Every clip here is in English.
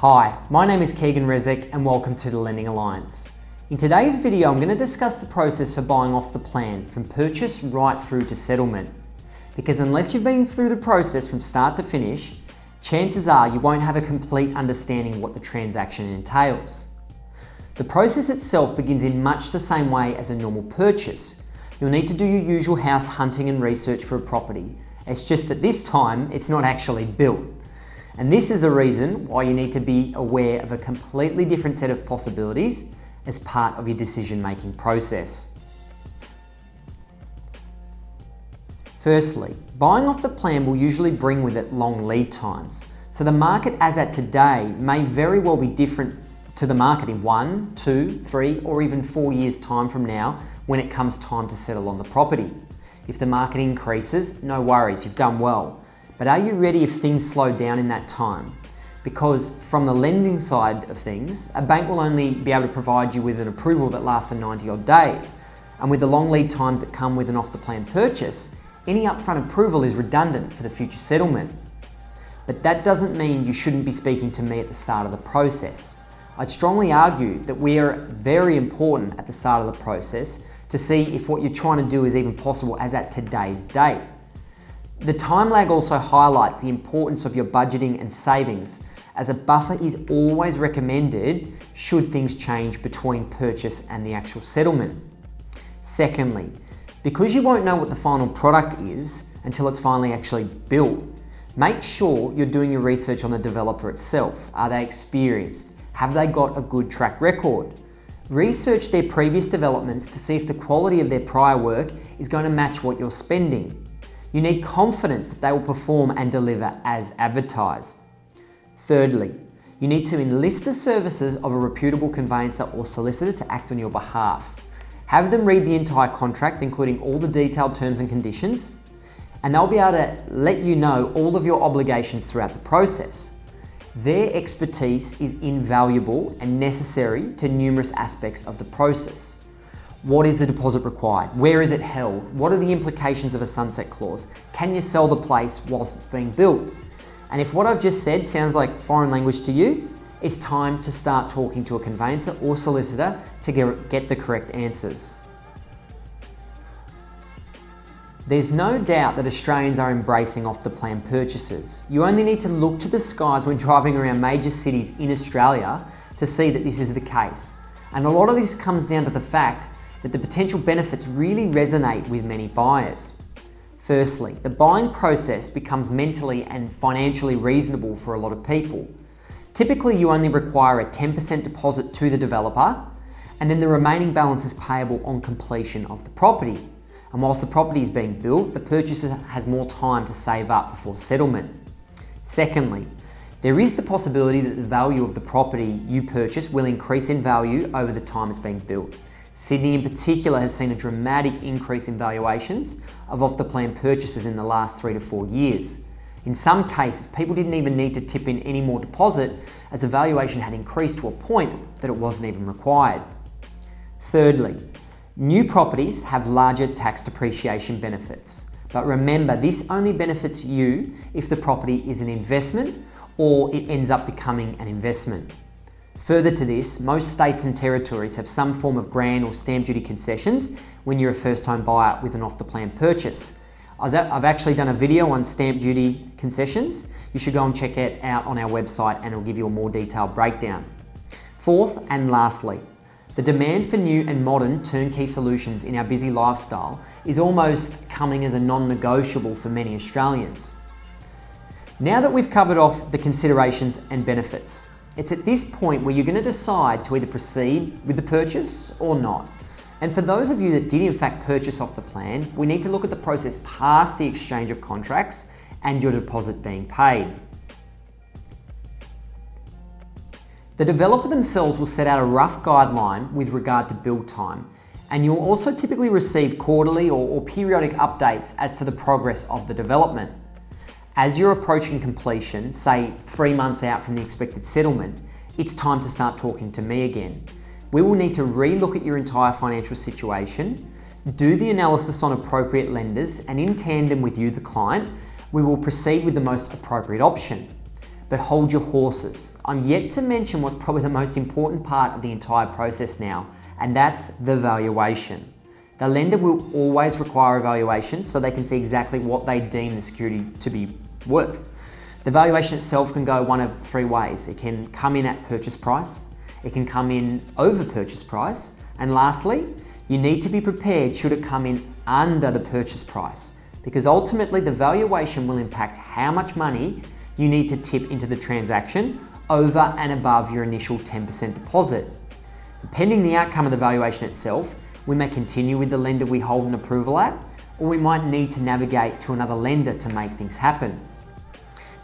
Hi, my name is Keegan Rezek and welcome to the Lending Alliance. In today's video, I'm going to discuss the process for buying off the plan from purchase right through to settlement. Because unless you've been through the process from start to finish, chances are you won't have a complete understanding of what the transaction entails. The process itself begins in much the same way as a normal purchase. You'll need to do your usual house hunting and research for a property. It's just that this time it's not actually built. And this is the reason why you need to be aware of a completely different set of possibilities as part of your decision-making process. Firstly, buying off the plan will usually bring with it long lead times. So the market as at today may very well be different to the market in 1, 2, 3, or even 4 years' time from now when it comes time to settle on the property. If the market increases, no worries, you've done well. But are you ready if things slow down in that time? Because from the lending side of things, a bank will only be able to provide you with an approval that lasts for 90 odd days. And with the long lead times that come with an off-the-plan purchase, any upfront approval is redundant for the future settlement. But that doesn't mean you shouldn't be speaking to me at the start of the process. I'd strongly argue that we are very important at the start of the process to see if what you're trying to do is even possible as at today's date. The time lag also highlights the importance of your budgeting and savings, as a buffer is always recommended should things change between purchase and the actual settlement. Secondly, because you won't know what the final product is until it's finally actually built, make sure you're doing your research on the developer itself. Are they experienced? Have they got a good track record? Research their previous developments to see if the quality of their prior work is going to match what you're spending. You need confidence that they will perform and deliver as advertised. Thirdly, you need to enlist the services of a reputable conveyancer or solicitor to act on your behalf. Have them read the entire contract, including all the detailed terms and conditions, and they'll be able to let you know all of your obligations throughout the process. Their expertise is invaluable and necessary to numerous aspects of the process. What is the deposit required? Where is it held? What are the implications of a sunset clause? Can you sell the place whilst it's being built? And if what I've just said sounds like foreign language to you, it's time to start talking to a conveyancer or solicitor to get the correct answers. There's no doubt that Australians are embracing off-the-plan purchases. You only need to look to the skies when driving around major cities in Australia to see that this is the case. And a lot of this comes down to the fact that the potential benefits really resonate with many buyers. Firstly, the buying process becomes mentally and financially reasonable for a lot of people. Typically, you only require a 10% deposit to the developer, and then the remaining balance is payable on completion of the property. And whilst the property is being built, the purchaser has more time to save up before settlement. Secondly, there is the possibility that the value of the property you purchase will increase in value over the time it's being built. Sydney in particular has seen a dramatic increase in valuations of off-the-plan purchases in the last 3 to 4 years. In some cases, people didn't even need to tip in any more deposit as the valuation had increased to a point that it wasn't even required. Thirdly, new properties have larger tax depreciation benefits. But remember, this only benefits you if the property is an investment or it ends up becoming an investment. Further to this, most states and territories have some form of grant or stamp duty concessions when you're a first-time buyer with an off-the-plan purchase. I've actually done a video on stamp duty concessions. You should go and check it out on our website and it'll give you a more detailed breakdown. Fourth and lastly, the demand for new and modern turnkey solutions in our busy lifestyle is almost coming as a non-negotiable for many Australians. Now that we've covered off the considerations and benefits, it's at this point where you're going to decide to either proceed with the purchase or not. And for those of you that did in fact purchase off the plan, we need to look at the process past the exchange of contracts and your deposit being paid. The developer themselves will set out a rough guideline with regard to build time, and you'll also typically receive quarterly or periodic updates as to the progress of the development. As you're approaching completion, say 3 months out from the expected settlement, it's time to start talking to me again. We will need to re-look at your entire financial situation, do the analysis on appropriate lenders, and in tandem with you, the client, we will proceed with the most appropriate option. but hold your horses. I'm yet to mention what's probably the most important part of the entire process now, and that's the valuation. The lender will always require a valuation so they can see exactly what they deem the security to be worth. The valuation itself can go one of three ways. It can come in at purchase price, it can come in over purchase price, and lastly, you need to be prepared should it come in under the purchase price, because ultimately the valuation will impact how much money you need to tip into the transaction over and above your initial 10% deposit. Depending the outcome of the valuation itself, we may continue with the lender we hold an approval at, or we might need to navigate to another lender to make things happen.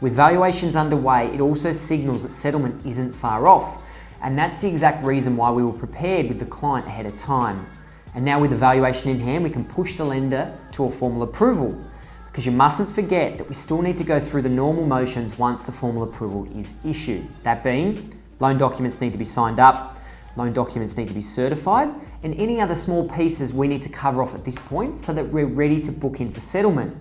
With valuations underway, it also signals that settlement isn't far off, and that's the exact reason why we were prepared with the client ahead of time. And now with the valuation in hand, we can push the lender to a formal approval, because you mustn't forget that we still need to go through the normal motions once the formal approval is issued. That being, loan documents need to be signed up, loan documents need to be certified, and any other small pieces we need to cover off at this point so that we're ready to book in for settlement.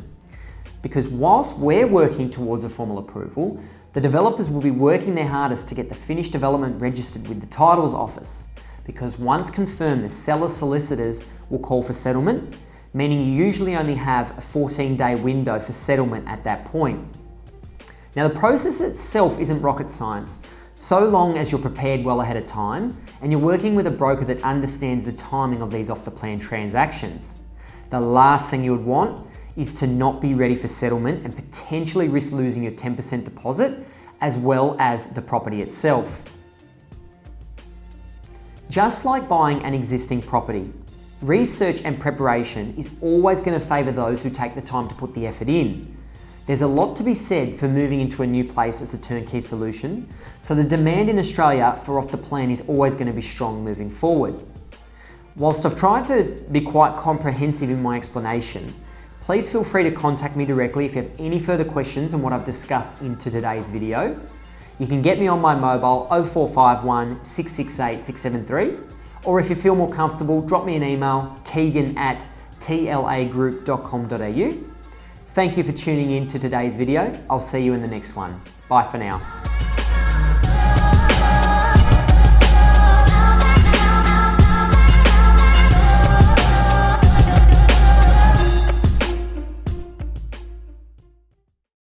Because whilst we're working towards a formal approval, the developers will be working their hardest to get the finished development registered with the titles office. Because once confirmed, the seller solicitors will call for settlement, meaning you usually only have a 14-day window for settlement at that point. Now, the process itself isn't rocket science, so long as you're prepared well ahead of time and you're working with a broker that understands the timing of these off-the-plan transactions. The last thing you would want is to not be ready for settlement and potentially risk losing your 10% deposit as well as the property itself. Just like buying an existing property, research and preparation is always going to favour those who take the time to put the effort in. There's a lot to be said for moving into a new place as a turnkey solution, so the demand in Australia for off the plan is always going to be strong moving forward. Whilst I've tried to be quite comprehensive in my explanation, please feel free to contact me directly if you have any further questions on what I've discussed into today's video. You can get me on my mobile 0451 668 673, or if you feel more comfortable, drop me an email, keegan@tlagroup.com.au. Thank you for tuning in to today's video. I'll see you in the next one. Bye for now.